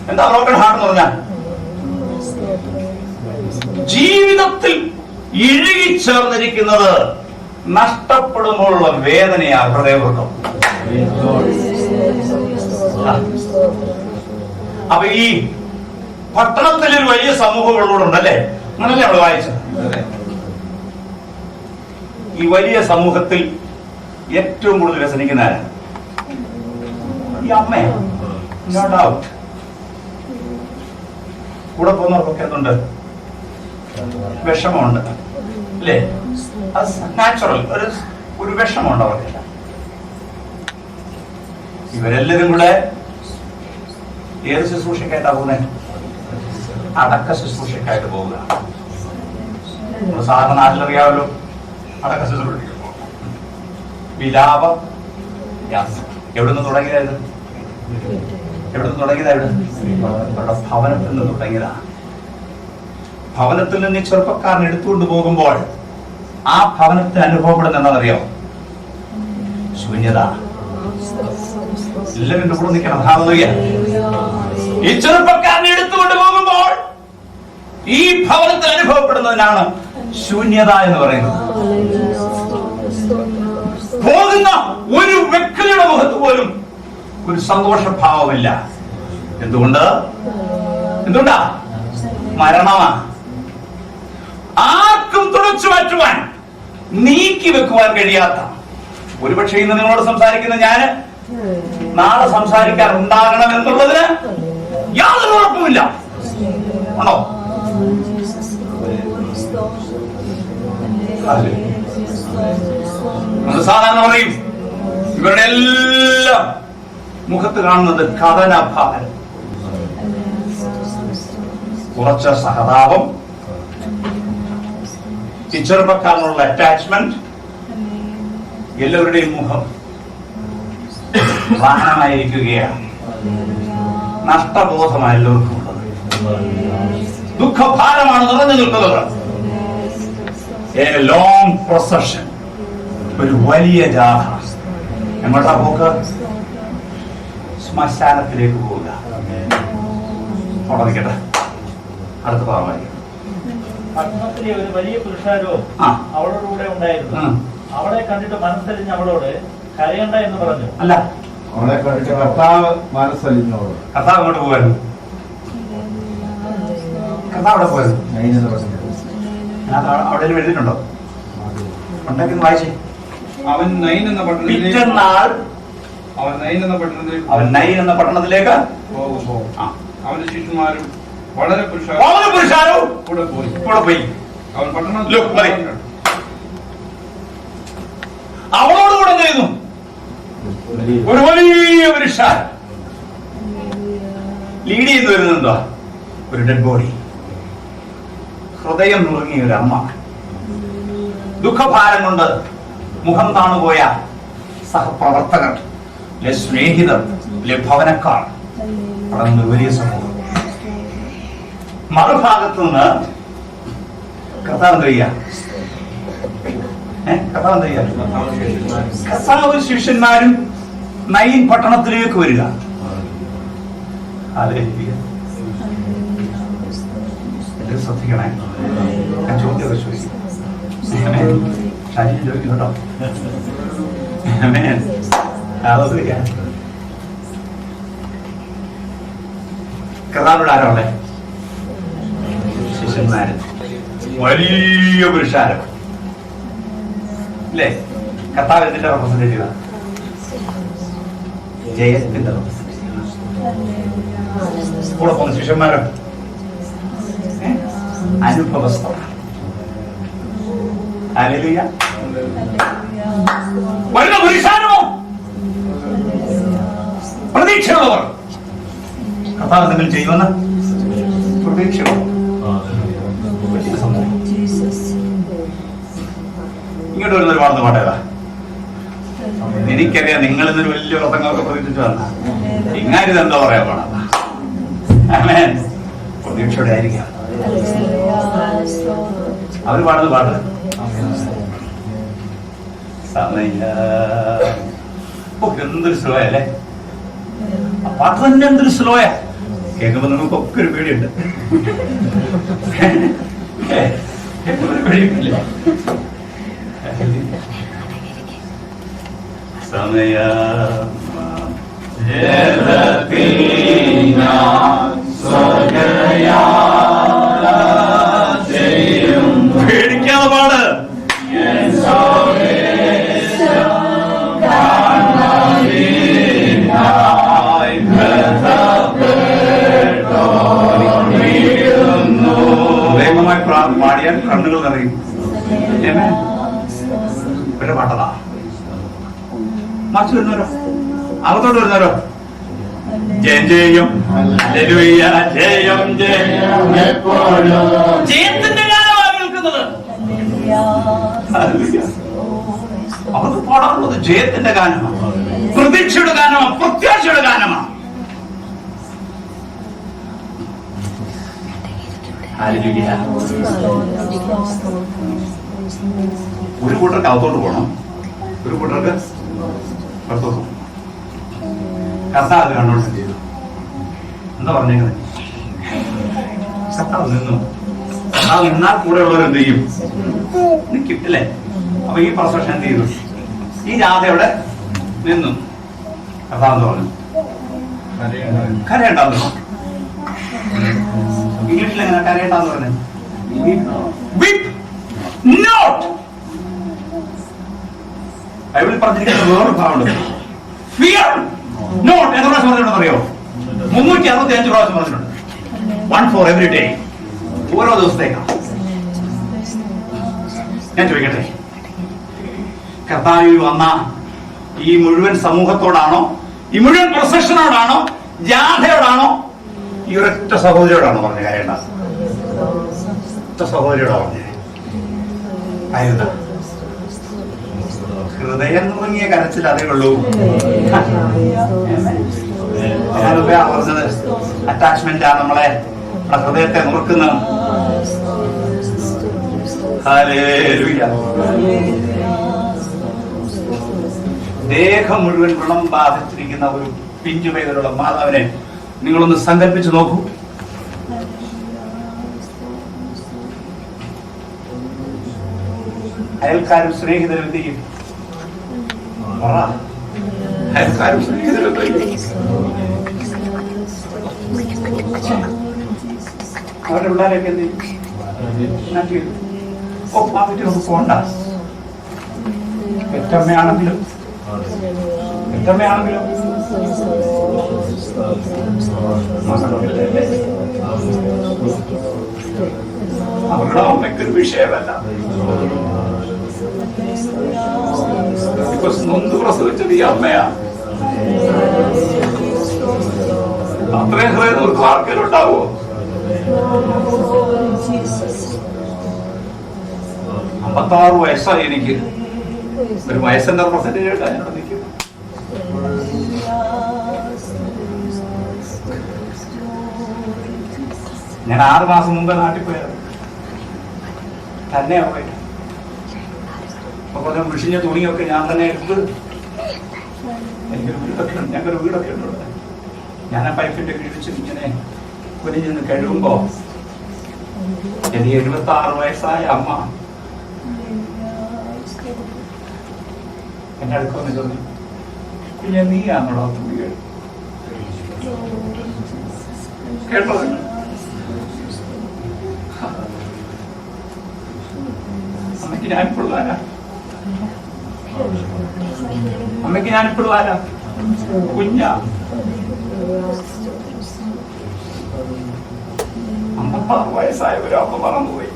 എന്താ ബ്രോക്കൺ ഹാർട്ട് എന്ന് പറഞ്ഞാൽ? ജീവിതത്തിൽ ഇഴുകിച്ചേർന്നിരിക്കുന്നത് നഷ്ടപ്പെടുമ്പോഴുള്ള വേദനയാ ഹൃദയവൃക്കം. അപ്പൊ ഈ പട്ടണത്തിലൊരു വലിയ സമൂഹമുള്ളവരുണ്ടല്ലേ? അങ്ങനല്ലേ നമ്മൾ വായിച്ചത്? ഈ വലിയ സമൂഹത്തിൽ ഏറ്റവും കൂടുതൽ വ്യസനിക്കുന്ന ആരാ? ഈ അമ്മയാ. No doubt. കൂടെ പോകുന്നവർക്കൊക്കെ എന്തുണ്ട്? വിഷമമുണ്ട് അല്ലേ? അത് നാച്ചുറൽ. ഒരു വിഷമമുണ്ട് അവർക്കെല്ലാം. ഇവരെല്ലാവരും കൂടെ ഏത് ശുശ്രൂഷക്കായിട്ടാ പോകുന്നത്? അടക്ക ശുശ്രൂഷക്കായിട്ട് പോവുക. സാധാരണ നാട്ടിലറിയാമല്ലോ, അടക്ക ശുശ്രൂഷ വിലാപം. എവിടുന്ന് തുടങ്ങിയതായത്? എവിടുന്ന് തുടങ്ങിയതായത്? അവരുടെ ഭവനത്തിൽ നിന്ന് തുടങ്ങിയതാ. ഭവനത്തിൽ നിന്ന് ചെറുപ്പക്കാരൻ എടുത്തുകൊണ്ട് പോകുമ്പോൾ ആ ഭവനത്തിൽ അനുഭവപ്പെടുന്ന എന്താണെന്നറിയോ? ശൂന്യത. എല്ലാവരും കൂടെ നിൽക്കണം. ഈ ചെറുപ്പക്കാരനെ എടുത്തുകൊണ്ട് പോകുമ്പോൾ ഈ ഭവനത്തിൽ അനുഭവപ്പെടുന്നതിനാണ് ശൂന്യത എന്ന് പറയുന്നത്. പോകുന്ന ഒരു വ്യക്തിയുടെ മുഖത്ത് പോലും ഒരു സന്തോഷഭാവമില്ല. എന്തുകൊണ്ടാ? മരണമാ. ആർക്കും തുടച്ചു മാറ്റുവാൻ, നീക്കി വെക്കുവാൻ കഴിയാത്ത. ഒരുപക്ഷെ ഇന്ന് നിങ്ങളോട് സംസാരിക്കുന്ന ഞാന് നാളെ സംസാരിക്കാൻ ഉണ്ടാകണം എന്നുള്ളതിന് യാതൊരു ഉറപ്പുമില്ല. ആണോ? നമ്മൾ സാധാരണ പറയും ഇവരുടെ എല്ലാം മുഖത്ത് കാണുന്നത് കഥനഭാരം, കുറച്ച് സഹതാപം, ഈ ചെറുപ്പക്കാരനുള്ള അറ്റാച്ച്മെന്റ്. എല്ലാവരുടെയും മുഖം വാഹനമായിരിക്കുകയാണ്. നഷ്ടബോധമാണ് എല്ലാവർക്കും ഉള്ളത്. ദുഃഖഭാരമാണ് നിറഞ്ഞു നിൽക്കുന്നത്. ലോങ് പ്രൊസഷൻ, ഒരു വലിയ ജാഥ. എങ്ങോട്ടാ പോക്ക്? ശ്മശാനത്തിലേക്ക് പോവുക. അവിടെ നിൽക്കട്ടെ, അടുത്ത ഭാഗമായി. പട്ടണത്തിലെ ഒരു വലിയ പുരുഷാരവും അവളുടെ കൂടെ ഉണ്ടായിരുന്നു. അവളെ കണ്ടിട്ട് മനസ്സലിഞ്ഞ് അവളോട് കരയണ്ട എന്ന് പറഞ്ഞു. അല്ല, അവളെ കണ്ടിട്ട് കർത്താവ് മനസ്സലിഞ്ഞോളൂ. കർത്താവ് അങ്ങോട്ട് പോകായിരുന്നു. കർത്താവ് അവിടെ പോയത് അവിടെ എഴുതിയിട്ടുണ്ടോ? ഉണ്ടാക്കി വായിച്ചേ. അവൻ നൈൻ എന്ന പട്ടണത്തിലേക്ക് പോകുമ്പോൾ അവന്റെ ശിഷ്യന്മാരും വളരെ പുരുഷാരവും കൂടെ പോയി. അവൻ പട്ടണത്തിൽ അവളോടുകൂടെ ചെയ്യുന്നു. ഒരു വലിയ പുരുഷൻ ലീഡ് ചെയ്ത് വരുന്നുണ്ടോ? ഒരു ഡെഡ് ബോഡി, ഹൃദയം നുറുങ്ങിയ ഒരു അമ്മ, ദുഃഖഭാരം കൊണ്ട് മുഖം താണുപോയ സഹപ്രവർത്തകർ, സ്നേഹിതർ, ഭവനക്കാർ, അടങ്ങുന്ന ഒരു വലിയ സമൂഹം. മറുഭാഗത്ത് നിന്ന് കർത്താവ് ശിഷ്യന്മാരും നൈൻ പട്ടണത്തിലേക്ക് വരിക. ശ്രദ്ധിക്കണേ, ചോദ്യം ചോദിക്കുന്നുണ്ടോ? കർത്താവിനോട് ആരോടെ? ശിഷ്യന്മാര്, വലിയ പുരുഷാരം അല്ലേ? കർത്താവ് എന്തിന്റെ റെപ്രസെന്റേറ്റീവാ? ജയത്തിന്റെ റെപ്രസെന്റേറ്റീവ്. കൂടെ പോകുന്ന ശിഷ്യന്മാരോ അനുഭവസ്ഥമാണ്. ഹല്ലേലൂയ. വലിയ പുരുഷാരമോ പ്രതീക്ഷയുള്ളവർ, കർത്താവ് എന്തെങ്കിലും ചെയ്യുമെന്ന് പ്രതീക്ഷയുള്ളവർ. ഇങ്ങോട്ട് വരുന്ന ഒരുപാട് പാട്ടേതാ? എനിക്കറിയാം നിങ്ങൾ ഇന്നൊരു വലിയ വ്രതങ്ങളൊക്കെ പ്രതീക്ഷിച്ചു വന്ന ഇങ്ങാരിത് എന്താ പറയാ പാടാ? പ്രതീക്ഷയോടെ ആയിരിക്കാം അവര് പാടുന്നത് പാട്ട്. എന്തൊരു സ്ലോയ അല്ലേ ആ പാട്ട് തന്നെ, എന്തൊരു സ്ലോയ. കേൾക്കുമ്പോ നിങ്ങൾക്കൊക്കെ ഒരു പേടിയുണ്ട്. പേടിക്കാതെ പാട്. വേഗമായി പാടിയാൽ കണ്ണുകൾ നിറയും. പിന്നെ പാട്ടതാ മറിച്ച് വരുന്നവരോ, അകത്തോട്ട് വരുന്നവരോ ജയം ജയം ജയം ജയം, ജയത്തിന്റെ ഗാനമാണ് കേൾക്കുന്നത്. അവർക്ക് പാടാറുള്ളത് ജയത്തിന്റെ ഗാനമാണ്, പ്രതീക്ഷയുടെ ഗാനമാണ്, പ്രത്യാശയുടെ ഗാനമാണ്. ഒരു കൂട്ടർക്ക് അകത്തോട്ട് പോകണം, ഒരു കൂട്ടർക്ക് പുറത്തോട്ട് പോകണം. കർത്താവ് കണ്ടോണ്ട് ചെയ്തു. എന്താ പറഞ്ഞേക്കുന്നത്? കർത്താവ് നിന്നു. കർത്താവ് നിന്നാൽ കൂടെ ഉള്ളവർ എന്ത് ചെയ്യും? കിട്ടില്ലേ? അപ്പൊ ഈ പ്രൊസഷൻ എന്ത് ചെയ്തു? ഈ ജാഥയുടെ നിന്നു. കർത്താവ് എന്താ പറഞ്ഞു? കരയണ്ടാന്ന്. ഇംഗ്ലീഷിൽ എങ്ങനെ കരയണ്ടാന്ന് പറഞ്ഞു? ബൈബിളിൽ പറഞ്ഞിരിക്കുന്ന വേറൊരു ഭാവമുണ്ട്. ഫിയർ നോട്ട് എത്ര പ്രാവശ്യം പറഞ്ഞിട്ടുണ്ടെന്ന് അറിയോ? 365 പ്രാവശ്യം പറഞ്ഞിട്ടുണ്ട്. 1 for every day. ഓരോ ദിവസത്തേക്കാ. ഞാൻ ചോദിക്കട്ടെ, കർത്താവിൽ വന്ന ഈ മുഴുവൻ സമൂഹത്തോടാണോ, ഈ മുഴുവൻ പ്രൊസഷനോടാണോ, ജാഥയോടാണോ, ഈ ഒരൊറ്റ സഹോദരിയോടാണോ പറഞ്ഞ കാര്യണ്ട? ഒറ്റ സഹോദരിയോടാ പറഞ്ഞേ. ആയിരുന്ന ഹൃദയം തുടങ്ങിയ കരച്ചിൽ അതേ ഉള്ളൂ. പറഞ്ഞത് അറ്റാച്ച്മെന്റ് ആ നമ്മളെ ഹൃദയത്തെ നുറുക്കുന്നത്. ദേഹം മുഴുവൻ വ്രണം ബാധിച്ചിരിക്കുന്ന ഒരു പിഞ്ചു പൈതലുള്ള മാതാവിനെ നിങ്ങളൊന്ന് സങ്കല്പിച്ചു നോക്കൂ. അയൽക്കാരും സ്നേഹിതരും എന്ത് ചെയ്യും? അയൽക്കാരും സ്നേഹിതരും അവരുടെ പിള്ളേരൊക്കെ എന്ത് ചെയ്യും? ആ വീട്ടിൽ നമുക്ക് പോണ്ട. പെറ്റമ്മയാണെങ്കിലും അവരുടെ അമ്മയ്ക്കൊരു വിഷയമല്ല. നൊന്ത് പ്രസവിച്ചത് ഈ അമ്മയാ. അത്രയും ഹൃദയം ആർക്കെങ്കിലും ഉണ്ടാവോ? 56 വയസ്സായി എനിക്ക്. ഒരു വയസ്സിന്റെ പ്രസന്റേജ് കേട്ടാ ഞാൻ നിൽക്കും. ഞാൻ 6 മാസം മുമ്പ് നാട്ടിൽ പോയത് തന്നെ പോയി. അപ്പൊ കുറേ വിഷിഞ്ഞ തുണിയൊക്കെ ഞാൻ തന്നെ എടുത്ത് എനിക്കൊരു വീടൊക്കെ ഉണ്ട്. ഞാൻ ആ പൈപ്പിന്റെ കിഴിച്ച് ഇങ്ങനെ കുനിഞ്ഞ് കഴുകുമ്പോ എനിക്ക് 76 വയസ്സായ അമ്മ എന്റെ അടുക്ക വന്ന് ചോദിച്ചു, പിന്നെ നീയാണോ തുണി കേട്ടോ? അമ്മയ്ക്ക് ഞാനിപ്പോഴും ആരാ? അമ്മയ്ക്ക് ഞാനിപ്പോഴും ആരാ? കുഞ്ഞാ. 56 വയസ്സായവരോ അമ്മ മറന്നുപോയി.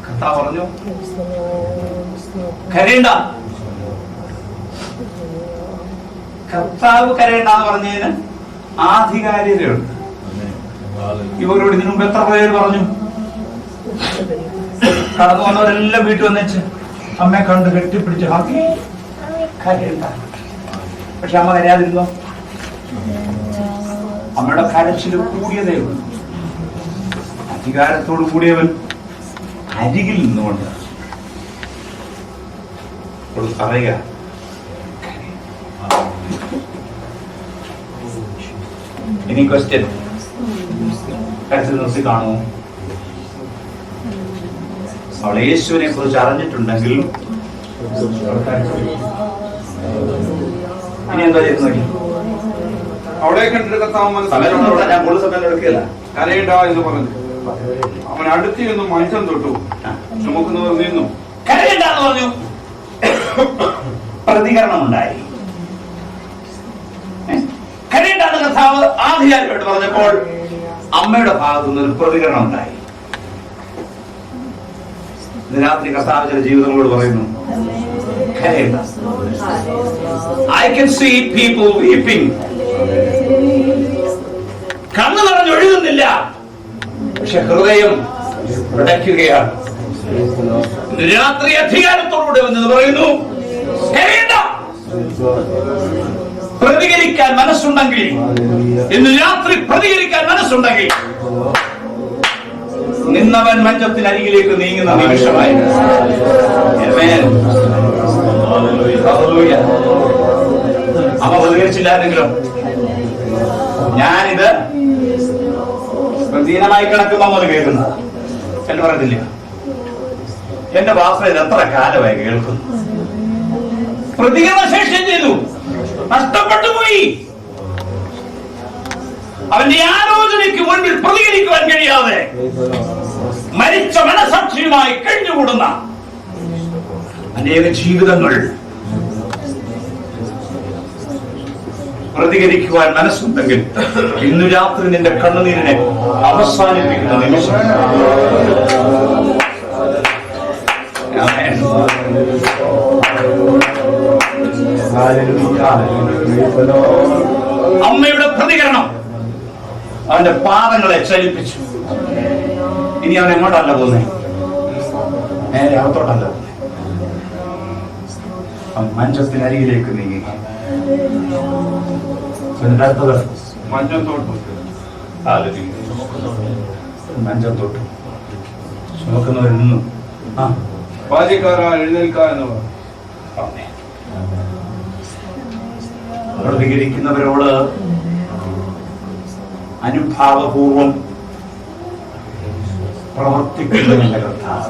കർത്താവ് പറഞ്ഞു, കരയണ്ട. കർത്താവ് കരയണ്ടെന്ന് പറഞ്ഞതിന് ആധികാരികതയുണ്ട്. ഇവരോട് ഇതിനു മുമ്പ് എത്ര പേര് പറഞ്ഞു? കടന്നു വന്നവരെല്ലാം വീട്ടിൽ വന്നേച്ച് അമ്മയെ കണ്ട് കെട്ടിപ്പിടിച്ച് ഹാക്കി കരയണ്ട. പക്ഷെ അമ്മ കരയാതിരുന്നോ? അമ്മയുടെ കരച്ചിൽ കൂടിയതേ ഉള്ളൂ. അധികാരത്തോടു കൂടിയവൻ അരികിൽ നിന്നുകൊണ്ട് പറയുക, ഇനി ക്വസ്റ്റ്യൻ കരച്ചിൽ നിർത്തി കാണുമോ? അവൾ യേശുവിനെ കുറിച്ച് അറിഞ്ഞിട്ടുണ്ടെങ്കിൽ ഇനി എന്താ ചെയ്യുന്നത്? അവളെ കണ്ടിട്ട് കർത്താവ് ഞാൻ കൂടുതൽ സമയം എടുക്കുകയില്ല. കരയണ്ട എന്ന് പറഞ്ഞു. അവൻ അടുത്തിരുന്നു മനുഷ്യൻ തൊട്ടു. ചുമക്കുന്നവർ നിന്നു. കരയണ്ടെന്ന് പറഞ്ഞു. പ്രതികരണം ഉണ്ടായി. കരയണ്ടെന്ന് കർത്താവ് ആധികാരികമായിട്ട് പറഞ്ഞപ്പോൾ അമ്മയുടെ ഭാഗത്തു നിന്നൊരു പ്രതികരണം ഉണ്ടായി. ഇന്ന് രാത്രി കർത്താവ് ചില ജീവിതങ്ങളോട് പറയുന്നു, കരയണ്ട. I can see people weeping. കണ്ണു നിറഞ്ഞൊഴുകുന്നില്ല, പക്ഷെ ഹൃദയം പിടയ്ക്കുകയാണ്. രാത്രി അധികാരത്തോടുകൂടെ വന്നെന്ന് പറയുന്നു, കരയണ്ട. പ്രതികരിക്കാൻ മനസ്സുണ്ടെങ്കിൽ, ഇന്ന് രാത്രി പ്രതികരിക്കാൻ മനസ്സുണ്ടെങ്കിൽ, നിന്നവൻ മഞ്ചത്തിനരികിലേക്ക് നീങ്ങുന്ന നിമിഷമായി. അമ്മ പ്രതികരിച്ചില്ലായിരുന്നെങ്കിലും ഞാനിത് ദീനമായി കിടക്കുമ്പോ അത് കേൾക്കുന്നത് എന്ന് പറയത്തില്ല. എന്റെ വാസന ഇത് എത്ര കാലമായി കേൾക്കുന്നു. പ്രതികരണശേഷം ചെയ്തു, നഷ്ടപ്പെട്ടു പോയി. അവന്റെ ആലോചനയ്ക്ക് മുൻപിൽ പ്രതികരിക്കുവാൻ കഴിയാതെ മരിച്ച മനസാക്ഷിയുമായി കഴിഞ്ഞുകൂടുന്ന അനേക ജീവിതങ്ങൾ പ്രതികരിക്കുവാൻ മനസ്സുണ്ടെങ്കിൽ ഇന്നു രാത്രി നിന്റെ കണ്ണുനീരിനെ അവസാനിപ്പിക്കുന്ന നിമിഷം. അമ്മയുടെ പ്രതികരണം അവന്റെ പാദങ്ങളെ ചലിപ്പിച്ചു. ഇനി അവൻ എങ്ങോട്ടല്ല പോകുന്നേ? നേരെ അകത്തോട്ടല്ല പോകുന്നേ. അവൻ മഞ്ചത്തിനരികിലേക്ക് നീങ്ങി. അടുത്തത് മഞ്ചം തൊട്ടു. മഞ്ചം തൊട്ടു. ചുമക്കുന്നവരിൽ നിന്നും ബാല്യക്കാരാ എഴുന്നേൽക്ക എന്ന് പറഞ്ഞു. പ്രതികരിക്കുന്നവരോട് അനുഭാവപൂർവം പ്രവർത്തിക്കുന്നതിന്റെ കർത്താവ്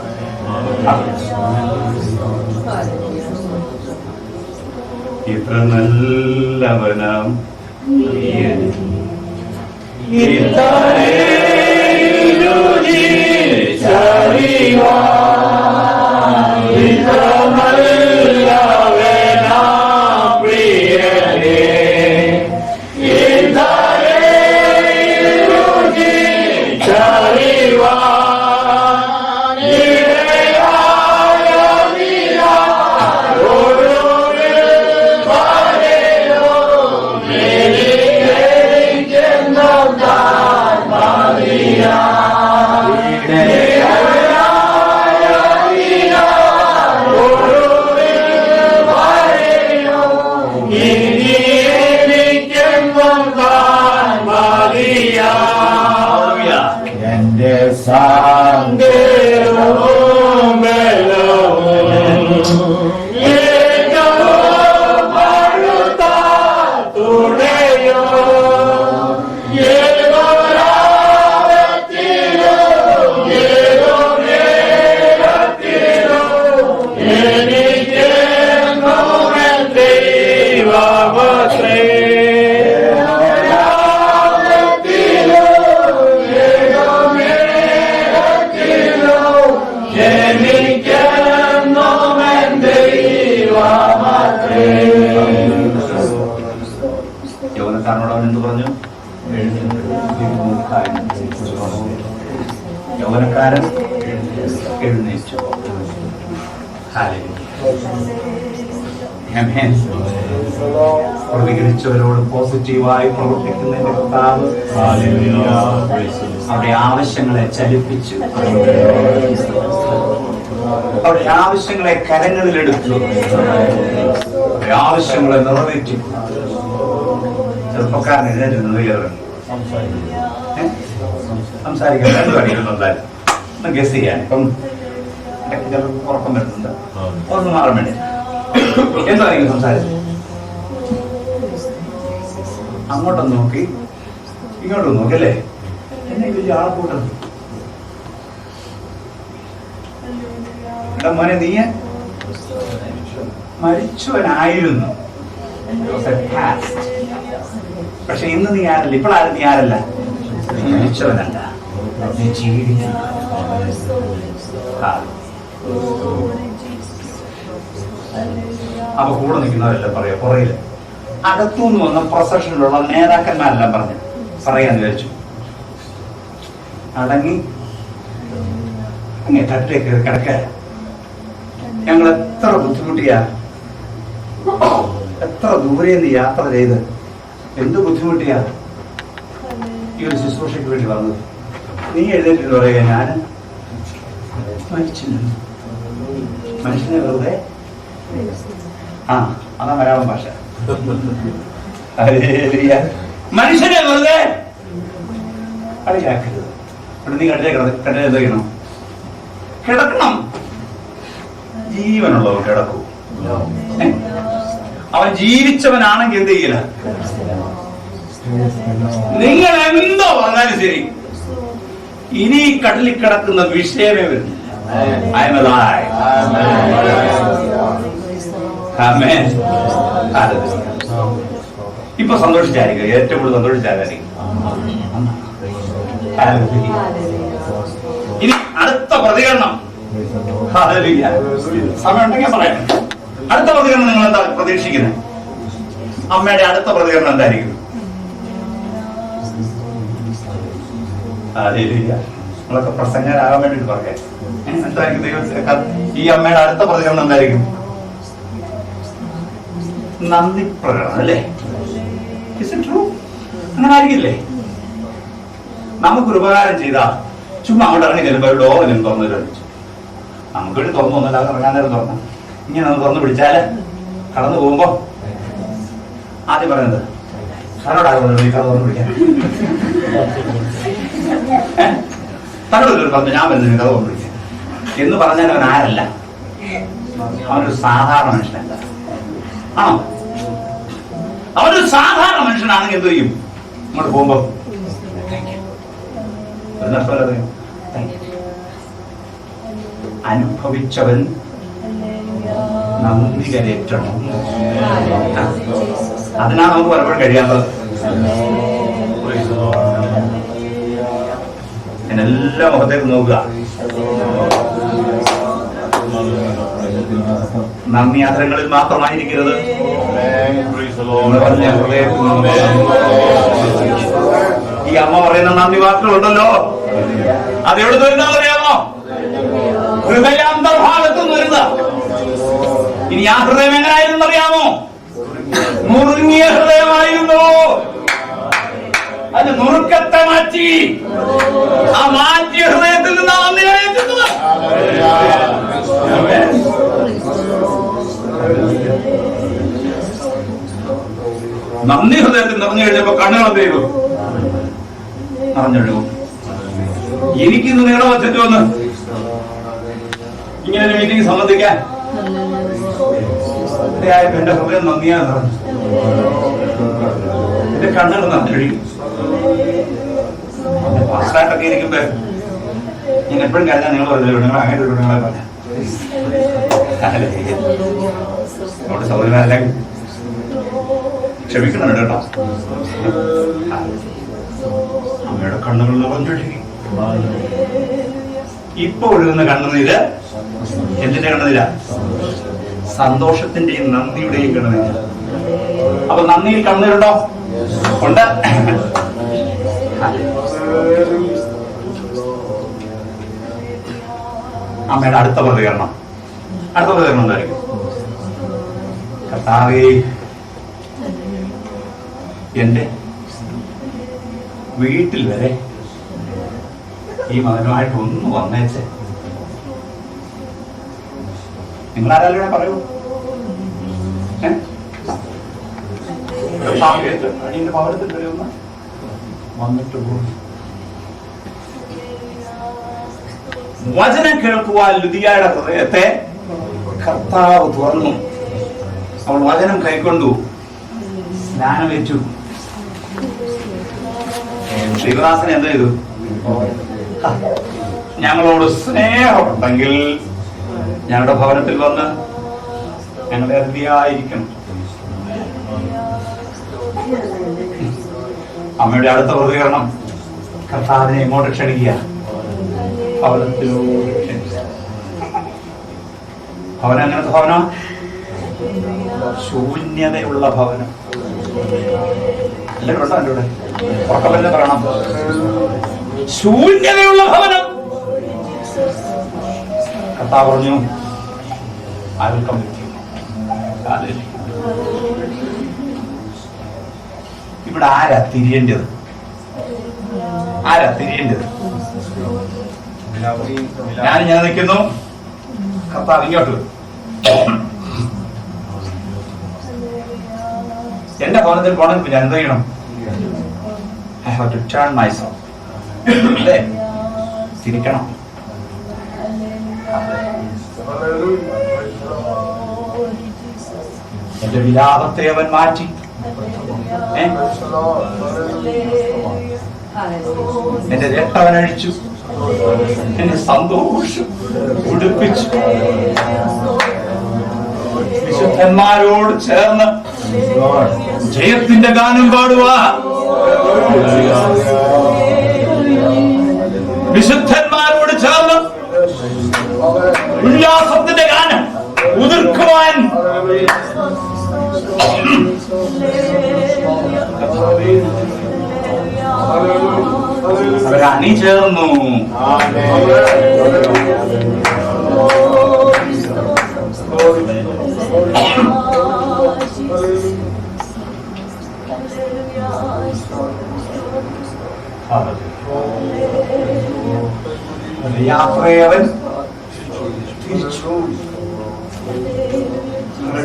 ഇത്ര നല്ലവനാം യൗവനക്കാരനോട് അവൻ എന്ത് പറഞ്ഞു? യൗവനക്കാരൻ എഴുന്നേറ്റു. പ്രതികരിച്ചവരോട് പോസിറ്റീവായി പ്രവർത്തിക്കുന്നതിന്റെ കർത്താവ് അവരുടെ ആവശ്യങ്ങളെ ചലിപ്പിച്ചു, അവരുടെ ആവശ്യങ്ങളെ കരങ്ങളിലെടുത്തു, അവരുടെ ആവശ്യങ്ങളെ നിറവേറ്റി. ചെറുപ്പക്കാരൻ എഴുന്നേറ്റ് കയറുന്നു, സംസാരിക്കാൻ രണ്ടു അടികളുണ്ടായിരുന്നു. ഗസ് ചെയ്യാൻ ഇപ്പം ഉറക്കം വരുന്നുണ്ട്, ഒന്ന് മാറാൻ വേണ്ടി എന്താണെങ്കിലും സംസാരിച്ചു. അങ്ങോട്ടൊന്ന് നോക്കി, ഇങ്ങോട്ടൊന്ന് നോക്കി, അല്ലേ? എന്നെ വലിയ ആൾക്കൂട്ടം. എടാ മോനെ, നീ മരിച്ചവനായിരുന്നു, പക്ഷെ ഇന്ന് നീ ആരല്ല. ഇപ്പോഴാരും നീ ആരല്ല, മരിച്ചവനല്ല, നീ ജീവിക്കുന്നു. അപ്പൊ കൂടെ നിൽക്കുന്നവരെല്ലാം പറയാ, പുറയില് അകത്തുനിന്ന് വന്ന പ്രൊസഷനിലുള്ള നേതാക്കന്മാരെല്ലാം പറയാന്ന് വിചാരിച്ചു. അടങ്ങി അങ്ങേ തട്ടിലേക്ക് കിടക്ക. ഞങ്ങൾ എത്ര ബുദ്ധിമുട്ടിയാ, എത്ര ദൂരെ നിന്ന് യാത്ര ചെയ്ത് എന്ത് ബുദ്ധിമുട്ടിയാ ഈ ഒരു ശുശ്രൂഷയ്ക്ക് വേണ്ടി വന്നത്. നീ എഴുന്നേറ്റ് പറയുക, ഞാൻ മരിച്ചില്ല. മനുഷ്യനെ വെറുതെ അതാ മലയാളം ഭാഷ. മനുഷ്യനെ വെറുതെ കളിയാക്കരുത്. നീ കണ്ടേ എന്ത് ചെയ്യണം? കിടക്കണം. ജീവനുള്ളവർ കിടക്കൂ. അവൻ ജീവിച്ചവനാണെങ്കിൽ എന്ത് ചെയ്യില്ല. നിങ്ങൾ എന്തോ പറഞ്ഞാലും ശരി, ഇനി കടലിൽ കിടക്കുന്ന വിഷയമേ വരുന്നു. ഇപ്പൊ സന്തോഷിച്ചായിരിക്കും, ഏറ്റവും കൂടുതൽ സന്തോഷിച്ചായിരിക്കും. ഇനി അടുത്ത പ്രതികരണം സമയം ഉണ്ടെങ്കിൽ പറയാം. അടുത്ത പ്രതികരണം നിങ്ങൾ എന്താ പ്രതീക്ഷിക്കുന്നത്? അമ്മയുടെ അടുത്ത പ്രതികരണം എന്തായിരിക്കും? നമ്മളൊക്കെ പ്രസംഗരാകാൻ വേണ്ടിട്ട് പറയാം. എന്തായിരിക്കും ദൈവം ഈ അമ്മയുടെ അടുത്ത പ്രതികരണം എന്തായിരിക്കും? നന്ദി പ്രകടനം, അല്ലേ? അങ്ങനെ ആയിരിക്കില്ലേ? നമുക്കൊരു ഉപകാരം ചെയ്താ ചുമ്മാ അങ്ങോട്ട് ഇറങ്ങി ചെല്ലുമ്പോ ഡോറിനും തുറന്നു കഴിച്ചു. നമുക്ക് വേണ്ടി തുറന്നു ഒന്നല്ല, ഇറങ്ങാൻ നേരം തുറന്ന ഇങ്ങനെ ഒന്ന് തുറന്നു പിടിച്ചാല് കടന്നു പോകുമ്പോ ആദ്യം പറയുന്നത് തന്നോടാകുന്നത് ഈ കട തുറന്നു പിടിക്കാൻ. തന്നോട് പറഞ്ഞു ഞാൻ വരുന്നത് കഥ തുറന്നു പിടിക്കാൻ എന്ന് പറഞ്ഞാൽ അവൻ ആരല്ല, അവനൊരു സാധാരണ മനുഷ്യനല്ല. ആണോ? അവനൊരു സാധാരണ മനുഷ്യനാണെങ്കിൽ എന്ത് ചെയ്യും? അങ്ങോട്ട് പോകുമ്പോ അനുഭവിച്ചവൻ നന്ദി കരയറ്റണം. അതിനാണ് നമുക്ക് പലപ്പോഴും കഴിയാത്തത്. എല്ലാ മുഖത്തേക്ക് നോക്കുക. നന്ദി യാത്രകളിൽ മാത്രമായിരിക്കരുത്. ഈ അമ്മ പറയുന്ന നന്ദി വാക്കുകളുണ്ടല്ലോ, അതെവിടെ വരുന്നതെന്ന് അറിയാമോ? ഹൃദയാന്തർഭാഗത്തുനിന്ന് വരുന്ന. ഇനി ആ ഹൃദയം എങ്ങനായിരുന്നു അറിയാമോ? നുറുങ്ങിയ ഹൃദയമായിരുന്നു. അത് നുറുക്കത്തെ മാറ്റി, ആ മാറ്റിയ ഹൃദയത്തിൽ നിന്നാണ് നന്ദി കഴിക്കുന്നത്. നന്ദി ഹൃദയത്തിൽ നിറഞ്ഞു കഴിഞ്ഞപ്പോ കണ്ണുകൾ എന്ത് ചെയ്തു? നിറഞ്ഞൊഴുകും. എനിക്കിന്ന് നിങ്ങളുടെ മധ്യത്തിൽ വന്ന് ഇങ്ങനെ ഒരു മീറ്റിംഗ് സംബന്ധിക്കാൻ ഇടയായപ്പോ എന്റെ ഹൃദയം നന്ദിയാന്ന് പറഞ്ഞു. എന്റെ കണ്ണുകൾ നന്ദിയൊഴിക്കും. പാസ്സായിട്ടൊക്കെ ഇരിക്കുമ്പോ ഞാൻ എപ്പോഴും കഴിഞ്ഞാൽ നിങ്ങൾ പറഞ്ഞല്ലോ, നിങ്ങൾ അങ്ങനെ ഒരു നിങ്ങളെ പറഞ്ഞ സൗകര്യം ക്ഷമിക്കുന്നുണ്ട് കേട്ടോ. അമ്മയുടെ കണ്ണുകൾ നിറഞ്ഞൊഴുകി. ഇപ്പൊ ഒഴുകുന്ന കണ്ണുനീര് എന്തിന്റെ കണ്ണുനീര? സന്തോഷത്തിന്റെയും നന്ദിയുടെയും കണ്ണുനീര്. അപ്പൊ നന്ദിയിൽ കണ്ണുനീരുണ്ടോ? ഉണ്ട്. അമ്മയുടെ അടുത്ത പ്രതികരണം എന്തായിരിക്കും? കർത്താവേ, എന്റെ വീട്ടിൽ വരെ ഈ മകനുമായിട്ട് ഒന്ന് വന്നേച്ച്. നിങ്ങൾ ആരാലും പറയൂ. അടിയന്റെ ഭവനത്തിൽ വരെ ഒന്ന് വന്നിട്ട് പോകും. വചനം കേൾക്കുവാൻ ലുദിയയുടെ ഹൃദയത്തെ കർത്താവ് തുറന്നു. അവൾ വചനം കൈക്കൊണ്ടു, സ്നാനമേറ്റു. ശിവദാസൻ എന്താ ചെയ്തു? ഞങ്ങളോട് സ്നേഹമുണ്ടെങ്കിൽ ഞങ്ങളുടെ ഭവനത്തിൽ വന്ന് ഞങ്ങളുടെ അതിഥിയായിരിക്കണം. അമ്മയുടെ അടുത്ത പ്രതികരണം കർത്താവിനെ ഇങ്ങോട്ട് ക്ഷണിക്കുക, ഭവനത്തിലൂടെ ക്ഷണിക്കുക. ഭവനം എങ്ങനത്തെ ഭവനം? ശൂന്യതയുള്ള ഭവനം. എല്ലാവരും ഉണ്ടോ എൻ്റെ കൂടെ? ഉറക്കമല്ലേ പറയണം. ശൂന്യതയുള്ള ഭവനം. കർത്താവ് പറഞ്ഞു, I will come with you. ഇവിടെ ആരാ തിരിയേണ്ടത്? ഞാൻ നിൽക്കുന്നു. കർത്താവ് ഇങ്ങോട്ട് എന്റെ ഭവനത്തിൽ പോകണമെങ്കിൽ ഞാൻ എന്ത് ചെയ്യണം? I have to turn myself. അല്ലേ? തിരിക്കണം. എന്റെ വിലാപത്തെ അവൻ മാറ്റി. എന്റെ രക്തവൻ അഴിച്ചു. എന്നെ സന്തോഷം ഉടുപ്പിച്ചു. വിശുദ്ധന്മാരോട് ചേർന്ന് ജയത്തിന്റെ ഗാനം പാടുക. വിശുദ്ധന്മാരോട് ചേർന്ന് ഉല്ലാസത്തിന്റെ ഗാനം ഉതിർക്കുവാൻ അവരണി ചേർന്നു. യാത്രയവൻ തിരിച്ചു.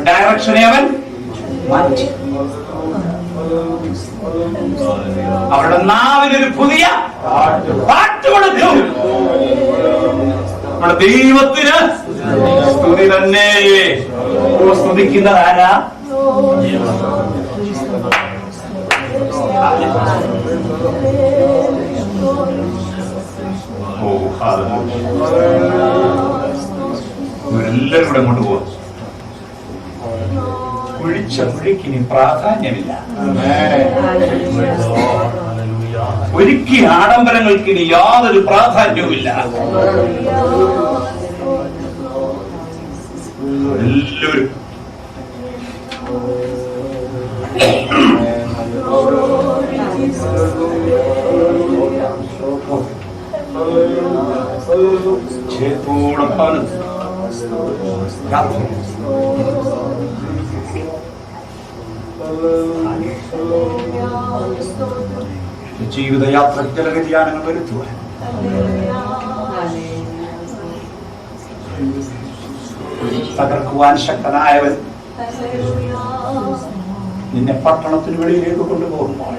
ഡയറക്ഷനെ അവൻ മാറ്റി. അവരുടെ നാവിനൊരു പുതിയ പാട്ട് കൊടുക്കും. നമ്മുടെ ദൈവത്തിന് സ്തുതി തന്നെ. സ്തുതിക്കുന്നതാരാ? ഇവരെല്ലാവരും കൂടെ അങ്ങോട്ട് പോവാം. കുഴിച്ച കുഴിക്കിനി പ്രാധാന്യമില്ല. ഒരിക്കൽ ആഡംബരങ്ങൾക്കിനി യാതൊരു പ്രാധാന്യവുമില്ല. എല്ലാവരും ചേത്തോടൊപ്പം ജീവിതയാത്ര വ്യതിയാനങ്ങൾ വരുത്തുവാൻ തകർക്കുവാൻ ശക്തനായവൻ നിന്നെ പട്ടണത്തിന് വെളിയിലേക്ക് കൊണ്ടുപോകുമ്പോൾ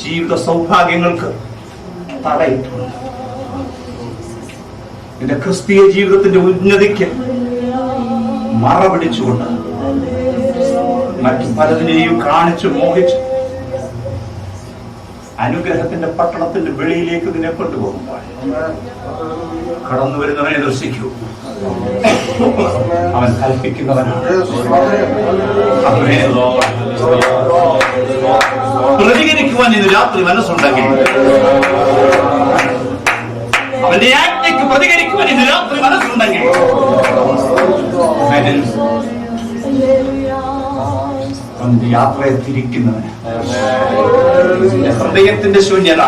ജീവിത സൗഭാഗ്യങ്ങൾക്ക് തടയിട്ടുണ്ട്. നിന്റെ ക്രിസ്തീയ ജീവിതത്തിന്റെ ഉന്നതിക്ക് മറ പിടിച്ചുകൊണ്ട് മറ്റു പലതിനെയും കാണിച്ചു മോഹിച്ചു അനുഗ്രഹത്തിന്റെ പട്ടണത്തിന്റെ വെളിയിലേക്ക് നിന്നെ കൊണ്ടുപോകുമ്പോൾ കടന്നു വരുന്നവനെ ദർശിക്കൂ. അവൻ കൽപ്പിക്കുന്നവനാണ്. പ്രതികരിക്കുവാൻ ഇന്ന് രാത്രി മനസ്സുണ്ടെങ്കിൽ, അവന്റെ ആജ്ഞയ്ക്ക് പ്രതികരിക്കുവാൻ ഇന്ന് രാത്രി മനസ്സുണ്ടെങ്കിൽ, അവന്റെ യാത്രയെ തിരിക്കുന്നവന് ഹൃദയത്തിന്റെ ശൂന്യത,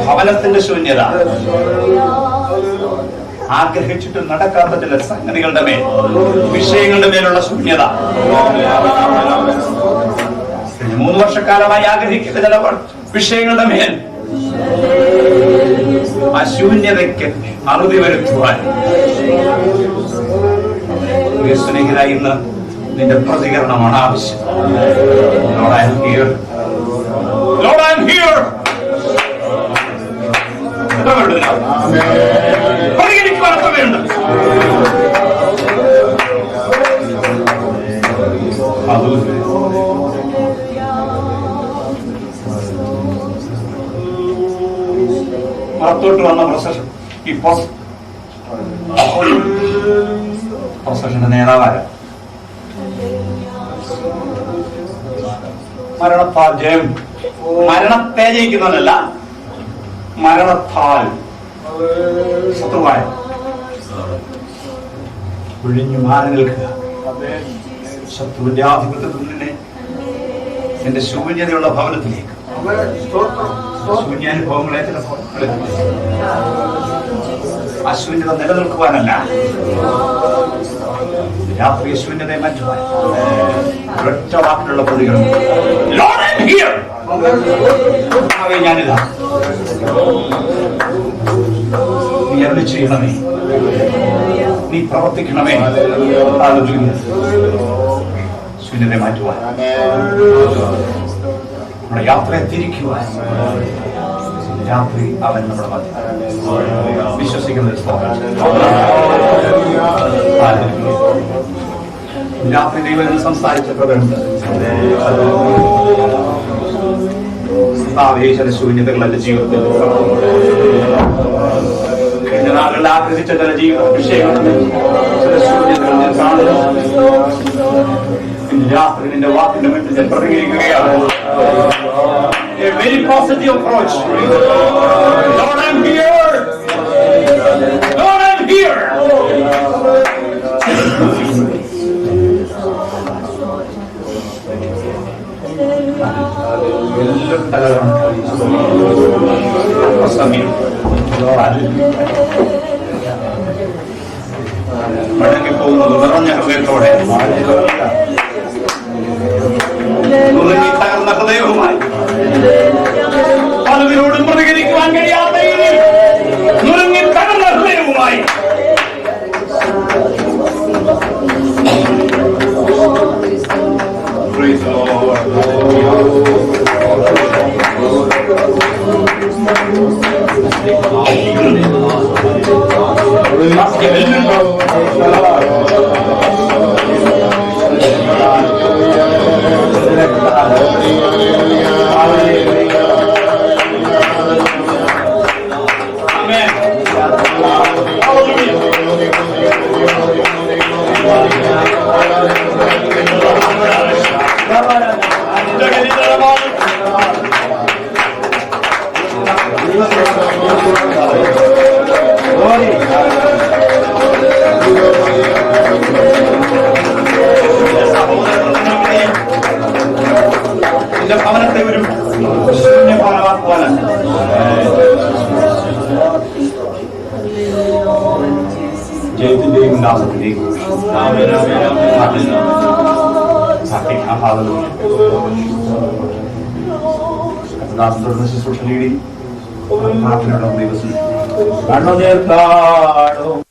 ഭവനത്തിന്റെ ശൂന്യത, ആഗ്രഹിച്ചിട്ട് നടക്കാത്ത ചില സംഗതികളുടെ മേൽ, വിഷയങ്ങളുടെ മേലുള്ള ശൂന്യത, 3 വർഷക്കാലമായി ആഗ്രഹിക്കുന്ന ചില വിഷയങ്ങളുടെ മേൽ ആ ശൂന്യതയ്ക്ക് അറുതി വരുത്തുവാൻ സ്നേഹിതരായി ഇന്ന് നിന്റെ പ്രതികരണമാണ് ആവശ്യം. Lord, I am here. Lord, I am here. പ്രതികരിക്കുവാനൊക്കെ വേണ്ട. പുറത്തോട്ട് വന്ന പ്രൊസഷൻ, ഈ പ്രൊസഷന്റെ നേതാവാര മരണത്താൽ ജയം, മരണത്തെ ജയിക്കുന്നവനല്ല, മരണത്താൽ ശത്രുവായ ഒഴിഞ്ഞു മാറി നിൽക്കുക. ശത്രുവിന്റെ ആധിപത്യത്തിൽ നിന്നെ എന്റെ ശൂന്യതയുള്ള ഭവനത്തിലേക്ക്, ശൂന്യാനുഭവങ്ങളെ ചില ആ ശൂന്യത നിലനിൽക്കുവാനല്ല, രാത്രി ശൂന്യതയെ മാറ്റുവാൻ ഒരൊറ്റ വാക്കിലുള്ള പ്രതികരണം. ഞാനിതാ, നീ അരുളി ചെയ്യണമേ, നീ പ്രവർത്തിക്കണമേ. ശൂന്യതയെ മാറ്റുവാൻ, നമ്മുടെ യാത്രയെ തിരിക്കുവാൻ രാത്രി അവൻ നമ്മുടെ മധ്യ വിശ്വസിക്കുന്നത്. രാത്രി ദൈവം സംസാരിച്ചപ്പോഴുണ്ട് ചില ശൂന്യതകൾ എന്റെ ജീവിതത്തിൽ, കഴിഞ്ഞ നാളുകളിൽ ആഗ്രഹിച്ച ചില ജീവിത വിഷയങ്ങളുണ്ട്, ചില ശൂന്യതകൾ ഞാൻ കാണുന്നു. ഇന്ന് രാത്രി നിന്റെ വാക്കിന്റെ മുന്നിൽ ഞാൻ പ്രതികരിക്കുകയാണ്. A very positive approach. Lord, I'm here. Lord, I'm here. മടങ്ങി പോകുന്നത് നിറഞ്ഞ ഹൃദയത്തോടെ, തകർന്ന ഹൃദയവുമായി, പലതിനോടും പ്രതികരിക്കുവാൻ കഴിയാത്ത നുറുങ്ങി തകർന്ന ഹൃദയവുമായി എന്റെ ഭവനത്തെ ഒരു ശൂന്യഭവനമാക്കുവാനാണ് ജയത്തിന്റെയും ഉല്ലാസത്തിന്റെയും ശുശ്രൂഷ നേടി പ്രാർത്ഥനയുടെ ദിവസം കണ്ണുനീർക്കാടും